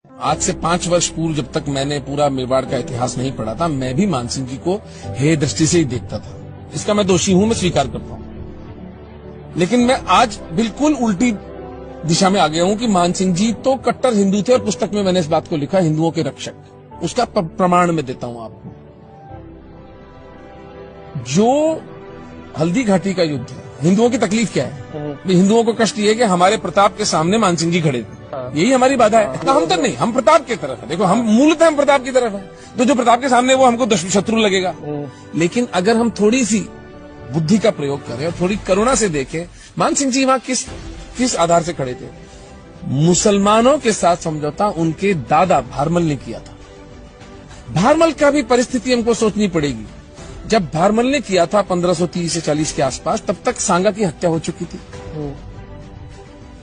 आज से 5 वर्ष पूर्व जब तक मैंने पूरा मेवाड़ का इतिहास नहीं पढ़ा था, मैं भी मानसिंह जी को हे दृष्टि से ही देखता था। इसका मैं दोषी हूं, मैं स्वीकार करता हूं। लेकिन मैं आज बिल्कुल उल्टी दिशा में आ गया हूं कि मानसिंह जी तो कट्टर हिंदू थे और पुस्तक में मैंने इस बात को लिखा, हिंदुओं के रक्षक। उसका प्रमाण मैं देता हूं आपको। जो हल्दी घाटी का युद्ध है, हिंदुओं की तकलीफ क्या है? हिंदुओं को कष्ट ये कि हमारे प्रताप के सामने मानसिंह जी खड़े थे, यही हमारी बाधा है। हम तो नहीं, हम प्रताप की तरफ है। देखो, हम मूलतः हम प्रताप की तरफ है, तो जो प्रताप के सामने वो हमको शत्रु लगेगा। लेकिन अगर हम थोड़ी सी बुद्धि का प्रयोग करें और थोड़ी करुणा से देखें, मानसिंह जी वहां किस आधार से खड़े थे? मुसलमानों के साथ समझौता उनके दादा भारमल ने किया था। भारमल का भी परिस्थिति हमको सोचनी पड़ेगी। जब भारमल ने किया था 1530 से 40 के आसपास, तब तक सांगा की हत्या हो चुकी थी।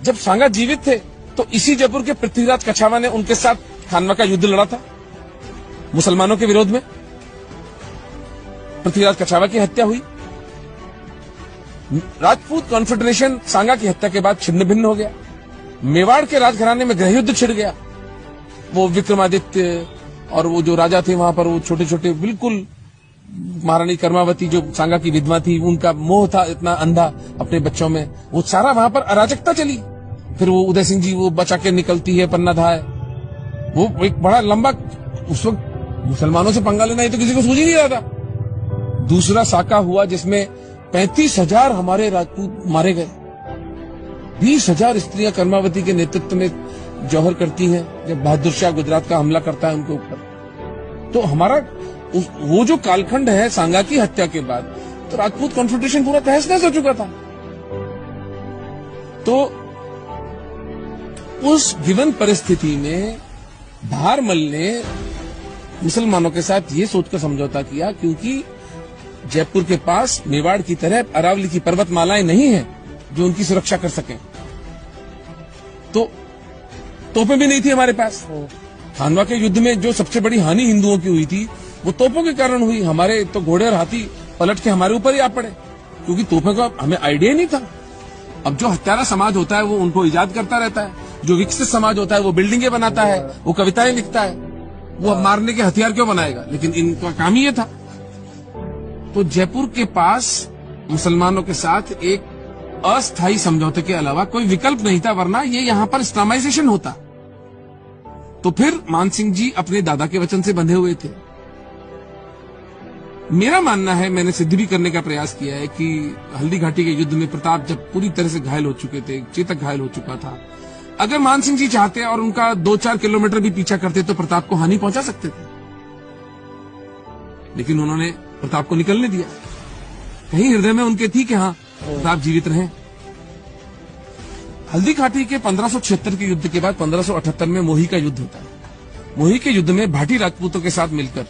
जब सांगा जीवित थे तो इसी जयपुर के पृथ्वीराज कछावा ने उनके साथ खानवा का युद्ध लड़ा था मुसलमानों के विरोध में। पृथ्वीराज कछावा की हत्या हुई। राजपूत कॉन्फेडरेशन सांगा की हत्या के बाद छिन्न भिन्न हो गया। मेवाड़ के राजघराने में गृहयुद्ध छिड़ गया। वो विक्रमादित्य और वो जो राजा थे वहां पर, वो छोटे छोटे बिल्कुल, महारानी कर्मावती जो सांगा की विधवा थी, उनका मोह था इतना अंधा अपने बच्चों में, वो सारा वहां पर अराजकता चली। फिर वो उदय सिंह जी वो बचा के निकलती है पन्ना धाय, वो एक बड़ा लंबा, उस वक्त मुसलमानों से पंगा लेना ही तो किसी को सूझ ही नहीं रहा था। दूसरा साका हुआ जिसमें 35,000 हमारे राजपूत मारे गए। 20,000 स्त्रियां कर्मावती के नेतृत्व में जौहर करती हैं जब बहादुर शाह गुजरात का हमला करता है उनके ऊपर। तो हमारा वो जो कालखंड है सांगा की हत्या के बाद, तो राजपूत कॉन्फेडरेशन पूरा तहस नहस हो चुका था। तो उस गिवन परिस्थिति में भारमल ने मुसलमानों के साथ ये सोचकर समझौता किया, क्योंकि जयपुर के पास मेवाड़ की तरह अरावली की पर्वतमालाएं नहीं हैं जो उनकी सुरक्षा कर सकें। तो तोपें भी नहीं थी हमारे पास। खानवा के युद्ध में जो सबसे बड़ी हानि हिंदुओं की हुई थी, वो तोपों के कारण हुई। हमारे तो घोड़े और हाथी पलट के हमारे ऊपर ही आ पड़े, क्योंकि तोपों का हमें आइडिया नहीं था। अब जो हत्यारा समाज होता है वो उनको इजाद करता रहता है, जो विकसित समाज होता है वो बिल्डिंगें बनाता है, वो कविताएं लिखता है, वो अब मारने के हथियार क्यों बनाएगा? लेकिन इनका काम ही ये था। तो जयपुर के पास मुसलमानों के साथ एक अस्थायी समझौते के अलावा कोई विकल्प नहीं था, वरना ये यहां पर इस्लामाइजेशन होता। तो फिर मानसिंह जी अपने दादा के वचन से बंधे हुए थे। मेरा मानना है, मैंने सिद्ध भी करने का प्रयास किया है कि हल्दी घाटी के युद्ध में प्रताप जब पूरी तरह से घायल हो चुके थे, चेतक घायल हो चुका था, अगर मानसिंह जी चाहते और उनका 2-4 किलोमीटर भी पीछा करते तो प्रताप को हानि पहुंचा सकते थे। लेकिन उन्होंने प्रताप को निकलने दिया। कहीं हृदय में उनके थी कि हाँ, प्रताप जीवित रहे। हल्दी घाटी के 1576 के युद्ध के बाद 1578 में मोही का युद्ध होता है। मोही के युद्ध में भाटी राजपूतों के साथ मिलकर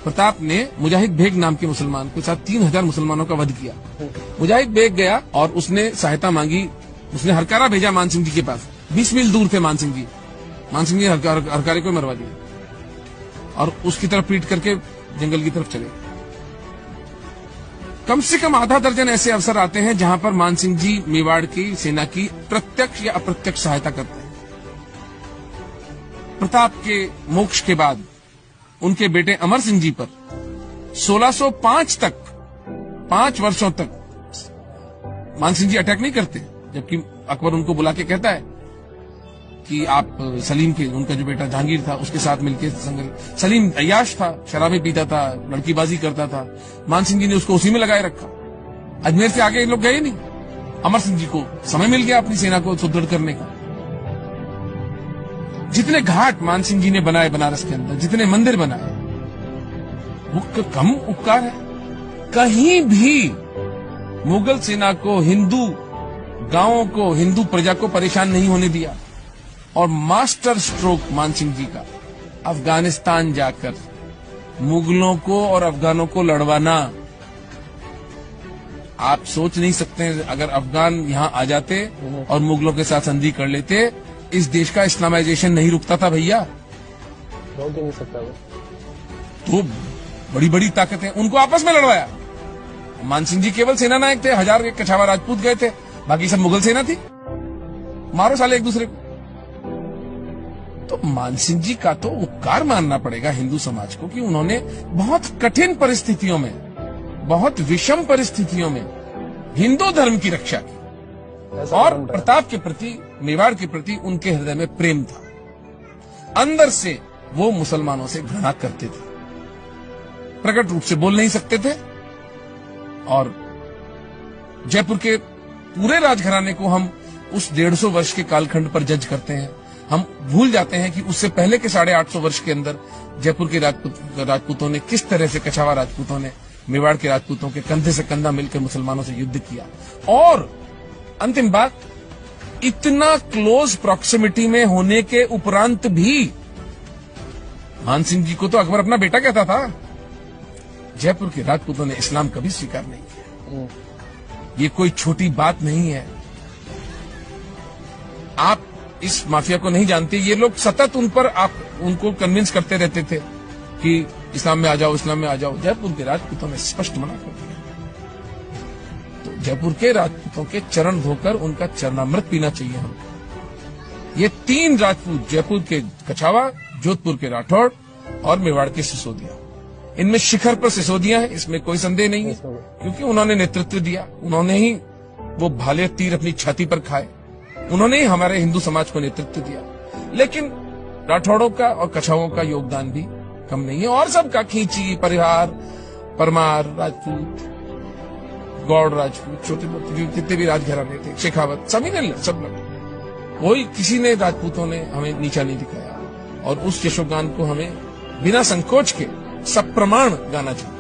प्रताप ने मुजाहिद बेग नाम के मुसलमान के साथ 3,000 मुसलमानों का वध किया। मुजाहिद बेग गया और उसने सहायता मांगी। उसने हरकारा भेजा मानसिंह जी के पास। 20 मील दूर थे मानसिंह जी। मानसिंह जी हरकारे को मरवा दिया और उसकी तरफ पीट करके जंगल की तरफ चले। कम से कम आधा दर्जन ऐसे अवसर आते हैं जहां पर मानसिंह जी मेवाड़ की सेना की प्रत्यक्ष या अप्रत्यक्ष सहायता करते हैं। प्रताप के मोक्ष के बाद उनके बेटे अमर सिंह जी पर 1605 तक 5 वर्षों तक मानसिंह जी अटैक नहीं करते, जबकि अकबर उनको बुला के कहता है कि आप सलीम के, उनका जो बेटा जहांगीर था, उसके साथ मिलकर, सलीम अय्याश था, शराबें पीता था, लड़कीबाजी करता था, मानसिंह जी ने उसको उसी में लगाए रखा। अजमेर से आगे लोग गए नहीं। अमर सिंह जी को समय मिल गया अपनी सेना को सुदृढ़ करने का। जितने घाट मानसिंह जी ने बनाए बनारस के अंदर, जितने मंदिर बनाए, वो कम उपकार है? कहीं भी मुगल सेना को, हिंदू गांवों को, हिंदू प्रजा को परेशान नहीं होने दिया। और मास्टर स्ट्रोक मानसिंह जी का, अफगानिस्तान जाकर मुगलों को और अफगानों को लड़वाना। आप सोच नहीं सकते, अगर अफगान यहां आ जाते और मुगलों के साथ संधि कर लेते, इस देश का इस्लामाइजेशन नहीं रुकता था भैया। रोक नहीं सकता वो। तो बड़ी बड़ी ताकतें उनको आपस में लड़वाया। मानसिंह जी केवल सेना नायक थे, 1000 कछावा राजपूत गए थे, बाकी सब मुगल सेना थी। मारो साले एक दूसरे को। तो मानसिंह जी का तो उपकार मानना पड़ेगा हिंदू समाज को कि उन्होंने बहुत कठिन परिस्थितियों में, बहुत विषम परिस्थितियों में हिंदू धर्म की रक्षा की। ऐसा और परंपरा है। प्रताप के प्रति, मेवाड़ के प्रति उनके हृदय में प्रेम था। अंदर से वो मुसलमानों से घृणा करते थे, प्रकट रूप से बोल नहीं सकते थे। और जयपुर के पूरे राजघराने को हम उस 150 वर्ष के कालखंड पर जज करते हैं। हम भूल जाते हैं कि उससे पहले के 850 वर्ष के अंदर जयपुर के राजपूतों ने किस तरह से, कछावा राजपूतों ने मेवाड़ के राजपूतों के कंधे से कंधा मिलकर मुसलमानों से युद्ध किया। और अंतिम बात, इतना क्लोज प्रॉक्सिमिटी में होने के उपरांत भी मानसिंह जी को तो अकबर अपना बेटा कहता था। जयपुर के राजपूतों ने इस्लाम कभी स्वीकार नहीं किया। ये कोई छोटी बात नहीं है। आप इस माफिया को नहीं जानते। ये लोग सतत उन पर उनको कन्विंस करते रहते थे कि इस्लाम में आ जाओ, इस्लाम में आ जाओ। जयपुर के राजपूतों ने स्पष्ट मना कर दिया। तो जयपुर के राजपूतों के चरण धोकर उनका चरणामृत पीना चाहिए हमको। ये 3 राजपूत, जयपुर के कछावा, जोधपुर के राठौड़ और मेवाड़ के सिसोदिया, इनमें शिखर पर सिसोदिया है, इसमें कोई संदेह नहीं है, क्योंकि उन्होंने नेतृत्व दिया। उन्होंने ही वो भाले तीर अपनी छाती पर खाए, उन्होंने ही हमारे हिंदू समाज को नेतृत्व दिया। लेकिन राठौड़ों का और कछावों का योगदान भी कम नहीं है। और सबका, खींची परिवार, परमार राजपूत, गौड़ राजपूत, छोटे मोटे जितने भी राजघराने थे, शेखावत, सभी ने, सब लोग, कोई किसी ने, राजपूतों ने हमें नीचा नहीं दिखाया। और उस यशोगान को हमें बिना संकोच के सप्रमाण गाना चाहिए।